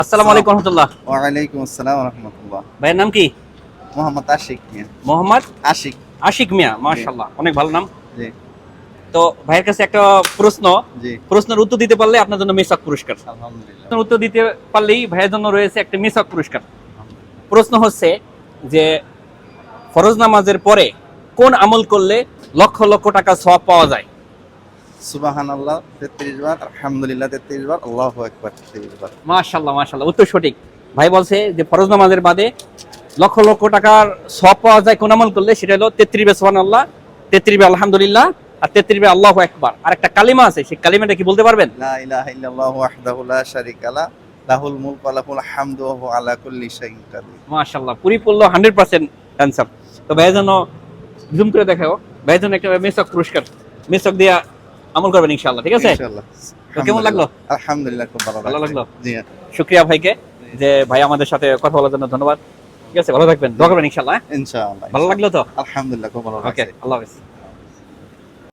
আসসালামু আলাইকুম রহমতুল্লাহ। ওয়ালাইকুম আসসালাম ওয়া রাহমাতুল্লাহ। ভাইয়ের নাম কি? মোহাম্মদ আশিক মিয়া। মোহাম্মদ আশিক। আশিক মিয়া, মাশাআল্লাহ, অনেক ভালো নাম। জি তো ভাইয়ের কাছে একটা প্রশ্ন, জি। প্রশ্নের উত্তর দিতে পারলে আপনার জন্য মেসাক পুরস্কার। আলহামদুলিল্লাহ। প্রশ্নের উত্তর দিতে পারলেই ভাইয়ের জন্য রয়েছে একটা মেসাক পুরস্কার। প্রশ্ন হচ্ছে যে ফরজ নামাজের পরে কোন আমল করলে লক্ষ লক্ষ টাকা সওয়াব পাওয়া যায়? সুবহানাল্লাহ 33 বার, আলহামদুলিল্লাহ 33 বার, আল্লাহু আকবার 33 বার। মাশাআল্লাহ মাশাআল্লাহ, উত্তর সঠিক। ভাই বলছে যে ফরজ নামাজের বাদে লক্ষ লক্ষ টাকার সওয়াব পাওয়া যায় কোন আমল করলে, সেটা হলো 33 বার সুবহানাল্লাহ, 33 বার আলহামদুলিল্লাহ, আর 33 বার আল্লাহু আকবার। আর একটা কালিমা আছে, সেই কালিমাটা কি বলতে পারবেন? লা ইলাহা ইল্লাল্লাহু ওয়াহদাহু লা শারীকা লা, লাহুল মুলকু ওয়া লাহুল হামদু ওয়া হুয়া আলা কুল্লি শাইইন কাদির। মাশাআল্লাহ, পরিপূর্ণ 100% অ্যানসার। তো ভাইয়ের জন্য জুম করে দেখাও, ভাইয়ের জন্য একটা মেসাক পুরস্কার, মেসাক দিয়া আমল করবেন ইনশাআল্লাহ, ঠিক আছে? ইনশাআল্লাহ। তো কেমন লাগলো? আলহামদুলিল্লাহ, খুব ভালো লাগলো? জি। শুকরিয়া ভাইকে, যে ভাই আমাদের সাথে কথা বলার জন্য ধন্যবাদ। ঠিক আছে, ভালো থাকবেন, দোয়া করবেন ইনশাআল্লাহ। ইনশাআল্লাহ। ভালো লাগলো তো? আলহামদুলিল্লাহ, খুব ভালো ওকে, লাগছে। আল্লাহ হাফেজ।